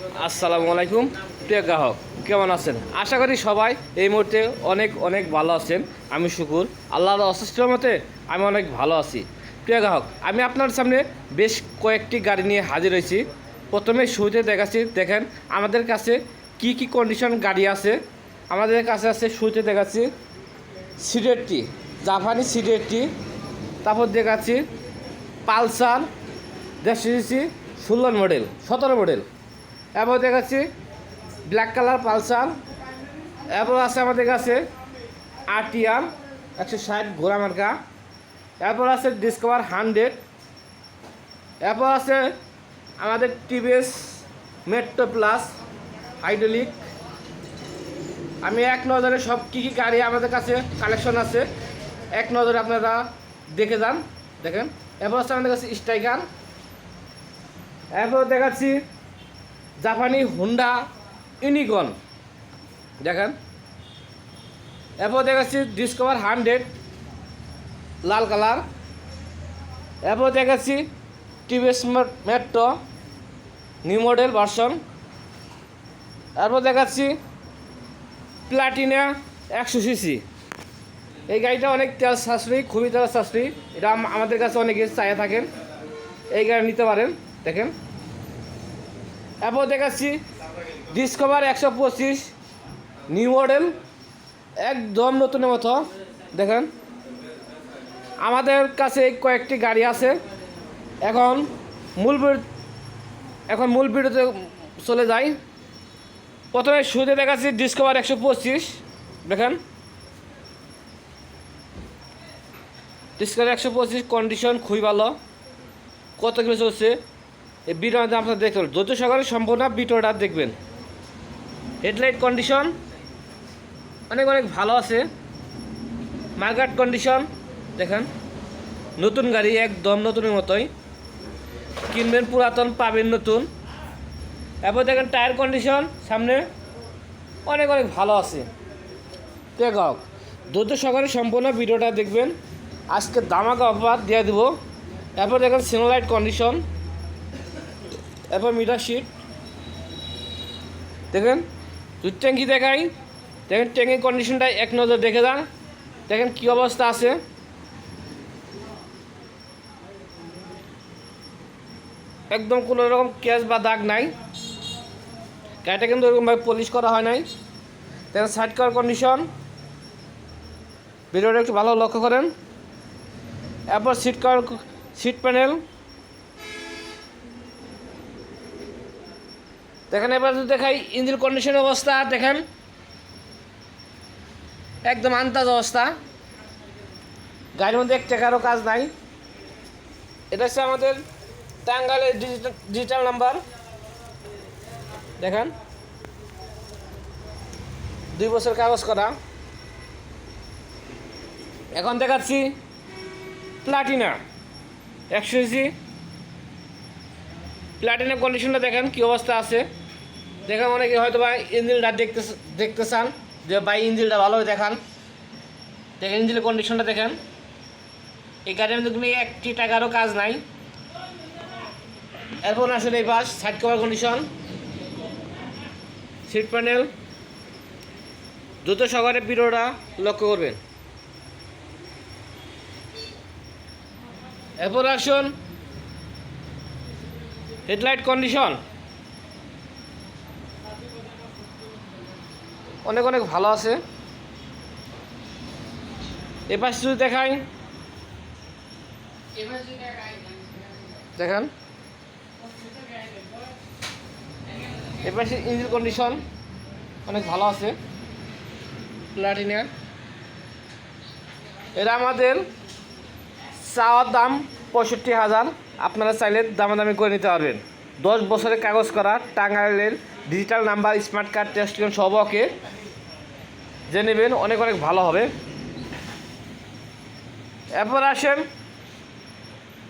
আসসালামু আলাইকুম প্রিয় গ্রাহক, কেমন আছেন? আশা করি সবাই এই মুহূর্তে অনেক অনেক ভালো আছেন। আমি শুকুর আল্লাহর অশেষ রহমতে আমি অনেক ভালো আছি। প্রিয় গ্রাহক, আমি আপনার সামনে বেশ কয়েকটি গাড়ি নিয়ে হাজির হয়েছি। প্রথমে শুরুতে দেখাচ্ছি, দেখেন আমাদের কাছে কি কি কন্ডিশন গাড়ি আছে। আমাদের কাছে আছে, শুরুতে দেখাচ্ছি সিডেটটি, জাপানি সিডেটটি। তারপর দেখাচ্ছি পালসার 150cc 16 মডেল 17 মডেল। এরপর দেখাচ্ছি ব্ল্যাক কালার পালসার। এরপর আছে আমাদের কাছে আরটিআর 160 ঘোড়া মার্কা। এরপর আছে ডিসকভার 100। এরপর আছে আমাদের টিভিএস মেট্রো প্লাস হাইড্রোলিক। আমি এক নজরে সব কী কী গাড়ি আমাদের কাছে কালেকশন আছে এক নজরে আপনারা দেখে যান, দেখেন। এরপর আছে আমাদের কাছে স্ট্রাইকার। এরপর দেখাচ্ছি জাপানি হুন্ডা ইউনিকর্ন, দেখেন। এরপর দেখাচ্ছি ডিসকভার 100 লাল কালার। এরপর দেখাচ্ছি TVS metro new model version. এরপর দেখাচ্ছি প্লাটিনা 100cc। এই গাড়িটা অনেক তেল সাশ্রয়ী, খুবই তেল সাশ্রয়ী। এটা আমাদের কাছে অনেকে চাইয়া থাকেন, এই গাড়ি নিতে পারেন, দেখেন। এরপর দেখাচ্ছি ডিসকভার 125 নিউ মডেল, একদম নতুনের মতো, দেখেন। আমাদের কাছে কয়েকটি গাড়ি আছে। এখন মূল ভিডিওতে চলে যাই। প্রথমে শুরুতে দেখাচ্ছি ডিসকভার 125, দেখেন। ডিসকভার 125 কন্ডিশন খুবই ভালো। কত কিলো চলছে এই ভিডিওতে আপনারা দেখতে পাবেন। ধৈর্য সহকারে সম্পূর্ণ ভিডিওটা দেখবেন। হেডলাইট কন্ডিশন অনেক অনেক ভালো আছে। মার্কেট কন্ডিশন দেখেন, নতুন গাড়ি, একদম নতুনের মতোই। কিনবেন পুরাতন, পাবেন নতুন। এরপর দেখেন টায়ার কন্ডিশন সামনে অনেক অনেক ভালো আছে। দেখক, ধৈর্য সহকারে সম্পূর্ণ ভিডিওটা দেখবেন। আজকে দামাকা অফার দিয়ে দেবো। এরপর দেখেন সিনোলাইট কন্ডিশন। এরপর মিটার শিট দেখেন। দুই ট্যাঙ্কি দেখাই, দেখেন ট্যাঙ্কির কন্ডিশনটা এক নজর দেখে যান, দেখেন কী অবস্থা আছে। একদম কোনো রকম ক্যাশ বা দাগ নাই। গাড়িটা কিন্তু ওরকমভাবে পলিশ করা হয় নাই। দেখেন সাইড কভার কন্ডিশন, ভিডিওটা একটু ভালো লক্ষ্য করেন। এরপর সিট প্যানেল দেখেন। এবার যদি দেখাই ইঞ্জিন কন্ডিশনের অবস্থা, দেখেন একদম আনতাজ অবস্থা। গাড়ির মধ্যে এক টাকারও কাজ নাই। এটা হচ্ছে আমাদের টাঙ্গাইলের ডিজিটাল নাম্বার, দেখেন 2 বছর কাগজ করা। এখন দেখাচ্ছি প্লাটিনা 100cc। প্লাটিনা কন্ডিশনটা দেখেন কী অবস্থা আছে। দেখেন অনেকে হয়তো বা ইঞ্জিনটা দেখতে চান যে ভাই ইঞ্জিনটা ভালোভাবে দেখান। দেখেন ইঞ্জিনের কন্ডিশনটা দেখেন। এই গাড়ির মধ্যে কোনো একটি টাকারও কাজ নাই। এরপর আসলে এই পাশ side cover condition, seat panel. দ্রুত সহকারে ভিডিওটা লক্ষ্য করবেন। এরপর আসুন হেডলাইট কন্ডিশন অনেক অনেক ভালো আছে। এ পাশে যদি দেখাই, দেখেন এ পাশে ইঞ্জিন কন্ডিশন অনেক ভালো আছে প্লাটিনা। এটা আমাদের চাওয়ার দাম 65,000। আপনারা চাইলে দামাদামি করে নিতে পারবেন। 10 বছরের কাগজ করা, টাঙ্গাইলের ডিজিটাল নাম্বার, স্মার্ট কার্ড, টেস্টিয়ন সবকে যে নেবেন অনেক অনেক ভালো হবে। এরপর আসেন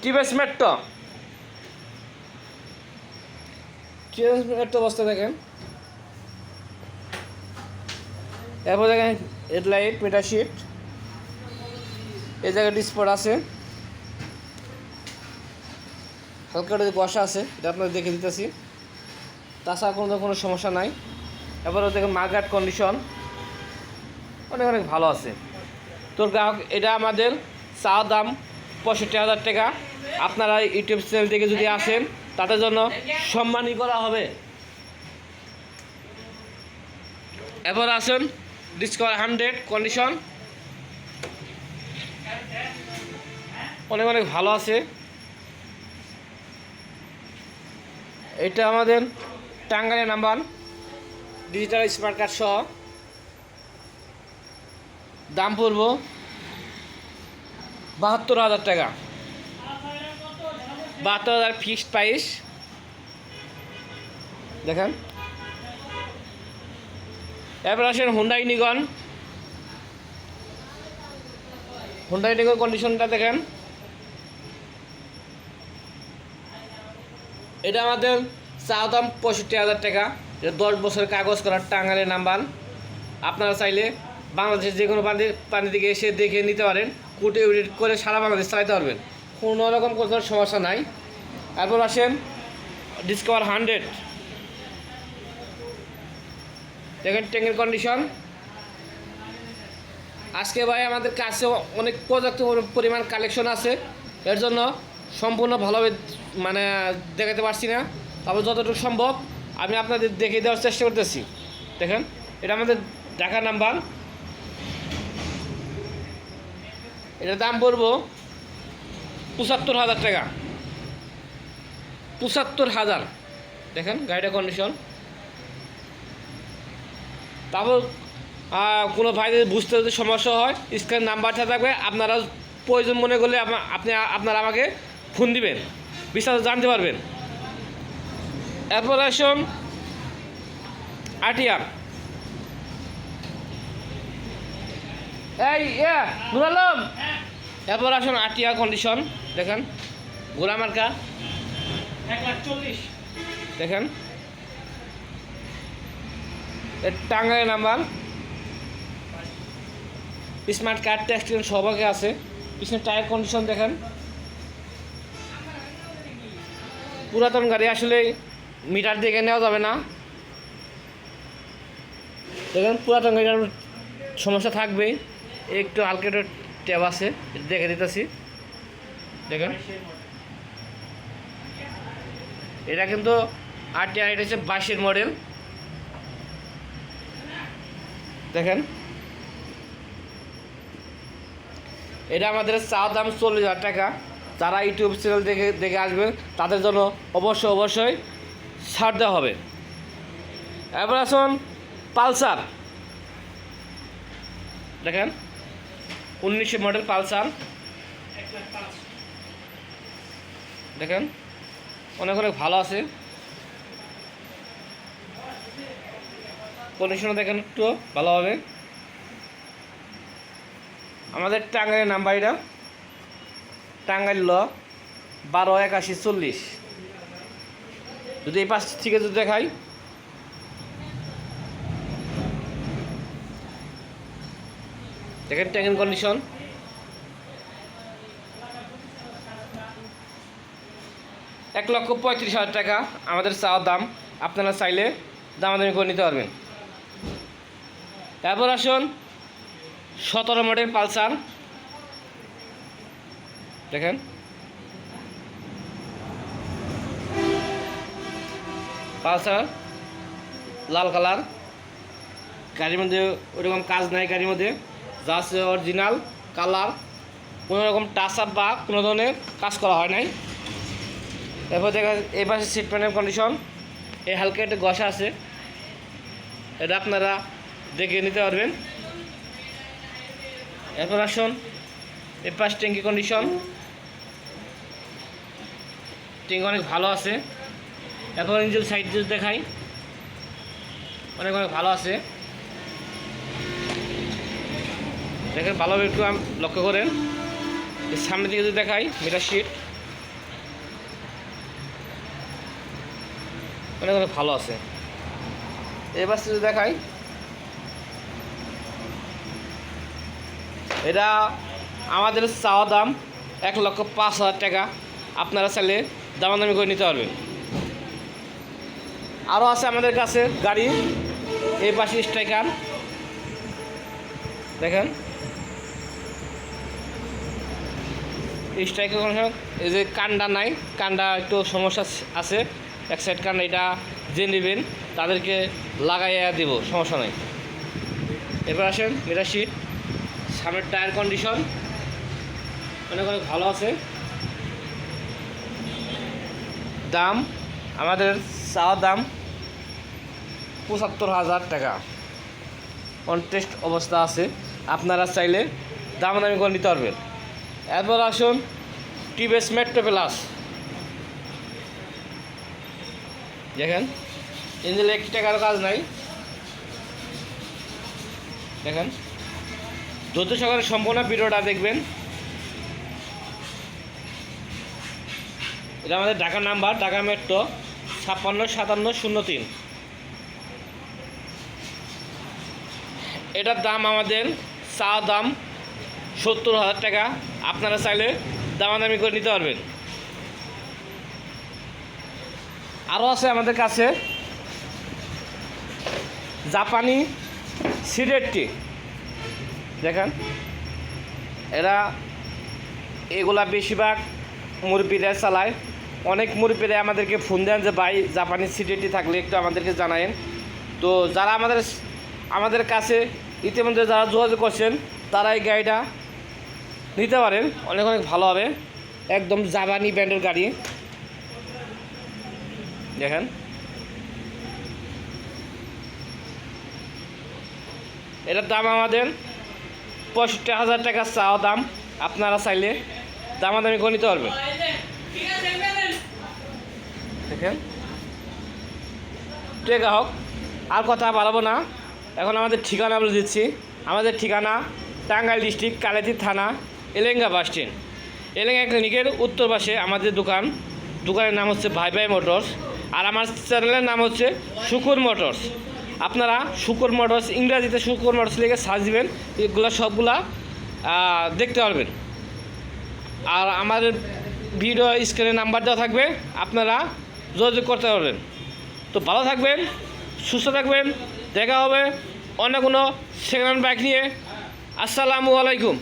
টিভিএস মেট্রো অবস্থা দেখেন। এরপর দেখেন হেডলাইট, মিটার শিট, এই জায়গায় ডিসপ্লে আছে, হালকা বসা আছে, এটা আপনাদের দেখে দিতেছি। তাছাড়া কোনো সমস্যা নাই। এবারে দেখেন মার্কেট কন্ডিশন অনেক অনেক ভালো আছে। তোর গ্রাহক এটা আমাদের চা দাম 65,000 টাকা। আপনারা ইউটিউব চ্যানেল থেকে যদি আসেন তাদের জন্য সম্মানই করা হবে। এবার আসুন ডিসকভার 100 কন্ডিশন অনেক অনেক ভালো আছে। এটা আমাদের টাঙ্গাইলের নাম্বার, ডিজিটাল স্মার্ট কার্ড সহ। দাম পড়ব 72,000 টাকা, 72,000 ফিক্সড প্রাইস। দেখেন এরপর আসেন হুন্ডাই নিগন কন্ডিশনটা দেখেন। এটা আমাদের চা দাম 65,000 টাকা। এটা 10 বছরের কাগজ করার টাঙ্গাইলের নাম্বার। আপনারা চাইলে বাংলাদেশের যে কোনো পানি দিকে এসে দেখে নিতে পারেন, কুটে উডিট করে সারা বাংলাদেশ চালাতে পারবেন, কোনো রকম কোনো সমস্যা নাই। এরপর আসেন ডিসকভার 100 দেখেন ট্যাঙ্কের কন্ডিশন। আজকে ভাই আমাদের কাছে অনেক পর্যাপ্ত পরিমাণ কালেকশন আছে, এর জন্য সম্পূর্ণ ভালোভাবে মানে দেখাতে পারছি না। তবে যতটুকু সম্ভব আমি আপনাদের দেখিয়ে দেওয়ার চেষ্টা করতেছি। দেখেন এটা আমাদের ঢাকার নাম্বার। এটার দাম পড়বো 75,000 টাকা, 75,000। দেখেন গাড়িটার কন্ডিশন। তারপর কোনো ভাই যদি বুঝতে যদি সমস্যা হয় স্ক্রিন নাম্বারটা থাকবে, আপনারা প্রয়োজন মনে করলে আপনারা আমাকে ফোন দিবেন, বিস্তারিত জানতে পারবেন। এরপর আসুন আটিয়ার। এই নুর আলম, এরপর আসুন আটিয়া কন্ডিশন। দেখেন গোলা মার্কা 1,40,000। দেখেন টাঙ্গাইলের নাম্বার, স্মার্ট কার্ড ট্যাক্স সবাইকে আছে। পিছনে টায়ার কন্ডিশন দেখেন। পুরাতন গাড়ি আসলে মিটার দেখে নেওয়া যাবে না। দেখেন পুরাতন গাড়ির সমস্যা থাকবেই, একটু হালকা একটু ট্যাব আছে, দেখে দিতেছি। দেখেন এটা কিন্তু আরটিআর, এটা হচ্ছে 22-এর মডেল। দেখেন এটা আমাদের চা দাম 40,000 টাকা। যারা ইউটিউব চ্যানেল দেখে আসবেন তাদের জন্য অবশ্যই ছাড় দেওয়া হবে। এবার আসুন পালসার। দেখেন 1900 মডেল পালসার। দেখেন অনেক অনেক ভালো আছে কন্ডিশন। দেখেন একটু ভালো হবে। আমাদের টাঙ্গাইলের নাম্বার, এটা টাঙ্গাইল 128140। যদি এই পাশ থেকে যদি দেখাই, দেখেন ট্যাঙ্কের কন্ডিশন। এক 1,35,000 টাকা আমাদের চাওয়ার দাম। আপনারা চাইলে দামাদামি করে নিতে পারবেন। তারপর আসুন 17 মডেল পালসার। দেখেন পালসার লাল কালার। গাড়ির মধ্যে ওরকম কাজ নাই, গাড়ির মধ্যে জাস্ট অরিজিনাল কালার, কোনো রকম টাচ আপ বা কোনো ধরনের কাজ করা হয় নাই। এরপর দেখা এই পাশে সিট প্যানের কন্ডিশন, এই হালকা একটা ঘষা আছে, এটা আপনারা দেখে নিতে পারবেন। এরপর আসুন এই পাশ ট্যাঙ্কি কন্ডিশন, ট্যাঙ্কি অনেক ভালো আছে। এরপর ইঞ্জিন সাইড যদি দেখাই, অনেক অনেক ভালো আছে। দেখেন ভালোভাবে একটু লক্ষ্য করেন। এর সামনের দিকে যদি দেখাই, মিটার শিট অনেক অনেক ভালো আছে। এবার যদি দেখাই, এটা আমাদের চাওয়া দাম 1,05,000 টাকা। আপনারা চাইলে দামাদামি করে নিতে পারবেন। আরও আছে আমাদের কাছে গাড়ি, এই পাশে স্ট্রাইকার দেখেন, স্ট্রাইকার এই যে কান্ডা নাই, কান্ডা একটু সমস্যা আছে, এক সাইড কান্ডা, এটা যে নেবেন তাদেরকে লাগাইয়া দেব, সমস্যা নাই। এবার আসেন মিরার সিট, সামনের টায়ার কন্ডিশন অনেক অনেক ভালো আছে। দাম আমাদের চাওয়া দাম ৭৫,০০০ টাকা, অন টেস্ট অবস্থা আছে, আপনারা চাইলে দামাদামি করে নিতে পারবেন। এরপর আসুন টিভিএস মেট্রো প্লাস, দেখেন ইঞ্জিনে ১ টাকার কাজ নাই, দেখেন ধৈর্য সহকারে সম্পূর্ণ ভিডিওটা দেখবেন। এটা আমাদের ঢাকা নাম্বার, ঢাকা মেট্রো ৫৬৫৭০৩। এটার দাম আমাদের চাওয়া দাম ৭০,০০০ টাকা, আপনারা চাইলে দামাদামি করে নিতে পারবেন। আরও আছে আমাদের কাছে জাপানি সিডেটটি, দেখেন এগুলা বেশিরভাগ মুরব্বীরা চালায়। অনেক মুরব্বীরা আমাদেরকে ফোন দেন যে ভাই জাপানি সিডেটটি থাকলে একটু আমাদেরকে জানায়েন। তো যারা আমাদের কাছে ইতিমধ্যে যারা যোগাযোগ করছেন তারা এই গাড়িটা নিতে পারেন, অনেক অনেক ভালো হবে, একদম জাপানি ব্র্যান্ডের গাড়ি। দেখেন এটার দাম আমাদের ৬৫,০০০ টাকা চাওয়া দাম, আপনারা চাইলে দামাদামি করে নিতে পারবেন। দেখেন প্রিয় গ্রাহক, আর কথা বাড়াবো না, এখন আমাদের ঠিকানা বলে দিচ্ছি। আমাদের ঠিকানা টাঙ্গাইল ডিস্ট্রিক্ট কালেতি থানা, এলেঙ্গা বাস স্ট্যান্ড, এলেঙ্গা ক্লিনিকের উত্তর পাশে আমাদের দোকানের নাম হচ্ছে ভাই ভাই মোটরস, আর আমার চ্যানেলের নাম হচ্ছে শুকুর মোটরস। আপনারা শুকুর মোটরস, ইংরাজিতে শুকুর মোটরস লিখে সার্চ দিবেন, এগুলো সবগুলা দেখতে পারবেন। আর আমাদের ভিডিও স্ক্রিনে নাম্বার দেওয়া থাকবে, আপনারা যোগাযোগ করতে পারবেন। তো ভালো থাকবেন, সুস্থ থাকবেন, দেখা হবে অন্য কোনো সেকেন্ড হ্যান্ড বাইক নিয়ে। আসসালামু আলাইকুম।